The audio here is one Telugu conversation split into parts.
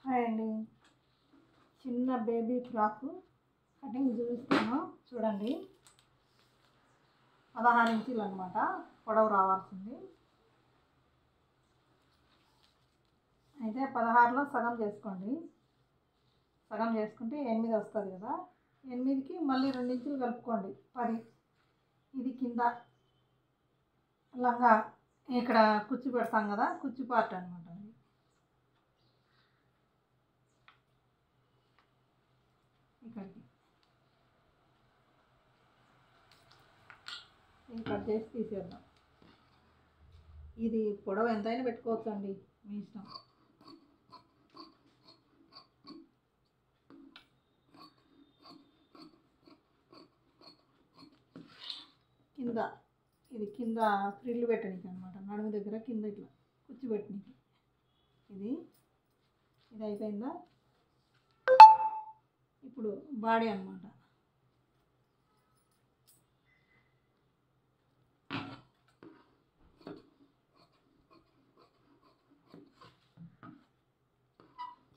హాయ్ అండి. చిన్న బేబీ ఫ్రాక్ కటింగ్ చూపిస్తాను చూడండి. 16 ఇంచులు అనమాట పొడవు రావాల్సింది. అయితే 16లో సగం చేసుకోండి. సగం చేసుకుంటే 8 వస్తుంది కదా. 8కి మళ్ళీ 2 ఇంచులు కలుపుకోండి 10. ఇది కింద లంగా ఇక్కడ కుచ్చు పెడతాం కదా, కుచ్చు పార్ట్ అనమాట. ఇక్కడికి ఇది కట్ చేసి తీసేద్దాం. ఇది పొడవు ఎంతైనా పెట్టుకోవచ్చు అండి, మీ ఇష్టం. కింద ఇది కింద ఫ్రిల్లు పెట్టడానికి అనమాట, నడుము దగ్గర కింద ఇట్లా కుచ్చు పెట్టడానికి. ఇది అయిపోయిందా. ఇప్పుడు బాడీ అనమాట.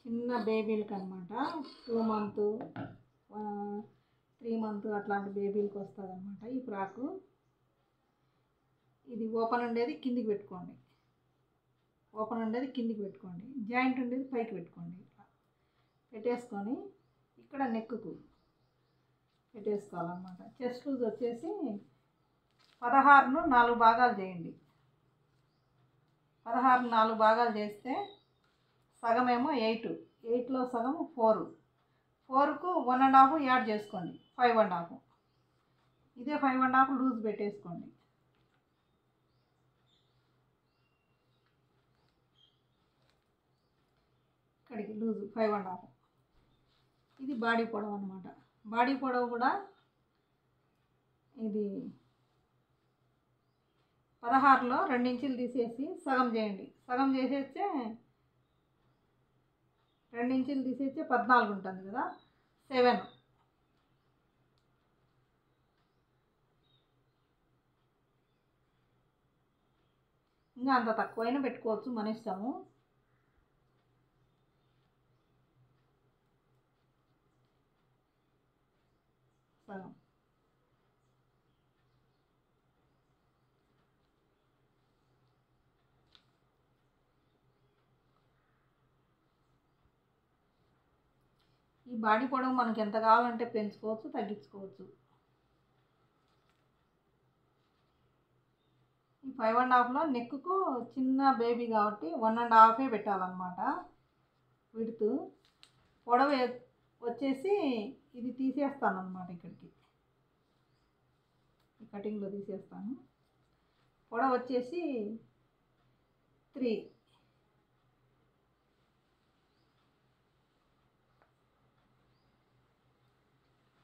చిన్న బేబీలకి అనమాట, 2 మంత్ 3 మంత్ అట్లాంటి బేబీలకి వస్తుంది అనమాట ఈ ఫ్రాకు. ఇది ఓపెన్ ఉండేది కిందికి పెట్టుకోండి, ఓపెన్ ఉండేది కిందికి పెట్టుకోండి, జాయింట్ ఉండేది పైకి పెట్టుకోండి. ఇట్లా పెట్టేసుకొని ఇక్కడ నెక్కుకు పెట్టేసుకోవాలన్నమాట. చెస్ట్ లూజ్ వచ్చేసి 16ను 4 భాగాలు చేయండి. 16ను 4 భాగాలు చేస్తే సగమేమో 8, 8లో సగం 4, 4కు 1.5 యాడ్ చేసుకోండి, 5.5. ఇదే 5.5 లూజ్ పెట్టేసుకోండి. ఇక్కడికి లూజు 5.5. ఇది బాడీ పొడవు అనమాట. బాడీ పొడవు కూడా ఇది 16లో 2 ఇంచులు తీసేసి సగం చేయండి. సగం చేసేస్తే 2 ఇంచులు తీసేస్తే 14 ఉంటుంది కదా, 7. ఇంకా అంత తక్కువైనా పెట్టుకోవచ్చు, మన ఇష్టము. సగం ఈ బాడీ పొడవు మనకి ఎంత కావాలంటే పెంచుకోవచ్చు, తగ్గించుకోవచ్చు. ఈ 5.5లో నెక్కుకు చిన్న బేబీ కాబట్టి 1.5 పెట్టాలన్నమాట. విడుతు పొడవు వచ్చేసి ఇది తీసేస్తాను అనమాట. ఇక్కడికి ఈ కటింగ్లో తీసేస్తాను. పొడవు వచ్చేసి 3.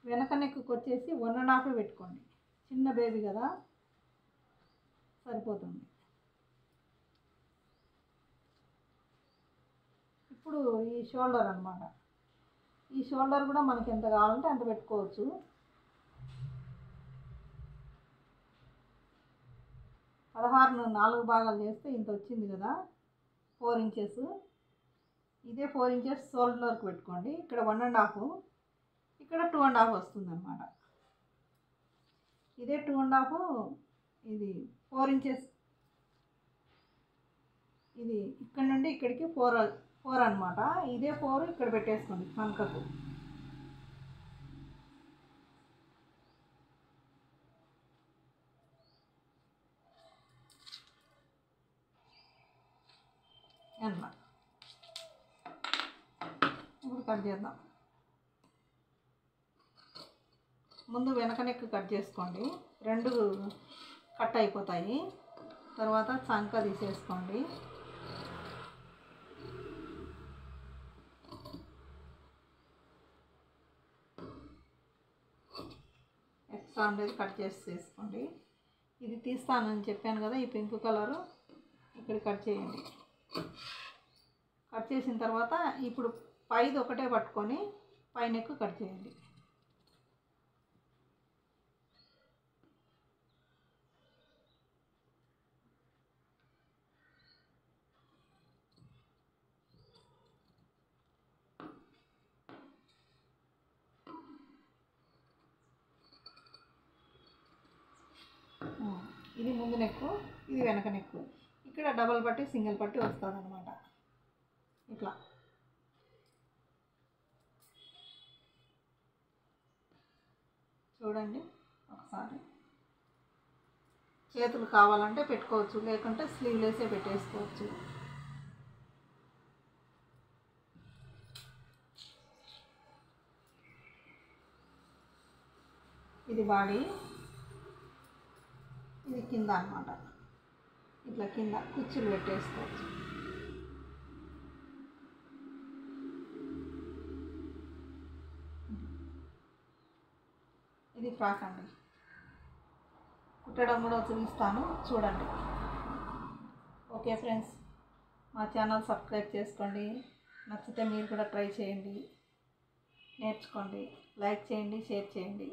వెనక నెక్కుకు వచ్చేసి 1.5 పెట్టుకోండి. చిన్న బేబీ కదా, సరిపోతుంది. ఇప్పుడు ఈ షోల్డర్ అనమాట. ఈ షోల్డర్ కూడా మనకి ఎంత కావాలంటే అంత పెట్టుకోవచ్చు. 16ను 4 భాగాలు చేస్తే ఇంత వచ్చింది కదా, 4 ఇంచెస్. ఇదే 4 ఇంచెస్ షోల్డర్కి పెట్టుకోండి. ఇక్కడ 1.5, ఇక్కడ 2.5 వస్తుంది అనమాట. ఇదే 2.5, ఇది 4 ఇంచెస్. ఇది ఇక్కడ నుండి ఇక్కడికి 4 అనమాట. ఇదే 4 ఇక్కడ పెట్టేసుకోండి సంకకు. అట్లా ఇప్పుడు కట్ చేద్దాం. ముందు వెనక నెక్ కట్ చేసుకోండి, 2 కట్ అయిపోతాయి. తర్వాత చంక తీసేసుకోండి. ఎక్స్ట్రా ఉండేది కట్ చేసుకోండి. ఇది తీస్తానని చెప్పాను కదా, ఈ పింక్ కలరు ఇక్కడ కట్ చేయండి. కట్ చేసిన తర్వాత ఇప్పుడు పైది ఒకటే పట్టుకొని పై నెక్ కట్ చేయండి. ఇది ముందు నెక్కు, ఇది వెనక నెక్కు. ఇక్కడ డబల్ పట్టి సింగిల్ పట్టి వస్తుంది అనమాట. ఇట్లా చూడండి ఒకసారి. చేతులు కావాలంటే పెట్టుకోవచ్చు, లేకుంటే స్లీవ్లెస్సే పెట్టేసుకోవచ్చు. ఇది బాడీ, ఇది కింద అన్నమాట. ఇట్లా కింద కుచ్చులు పెట్టేసుకోవచ్చు. ఇది ఫ్రాక్ అండి. కుట్టడం కూడా చూపిస్తాను చూడండి. ఓకే ఫ్రెండ్స్, మా ఛానల్ సబ్స్క్రైబ్ చేసుకోండి. నచ్చితే మీరు కూడా ట్రై చేయండి, నేర్చుకోండి, లైక్ చేయండి, షేర్ చేయండి.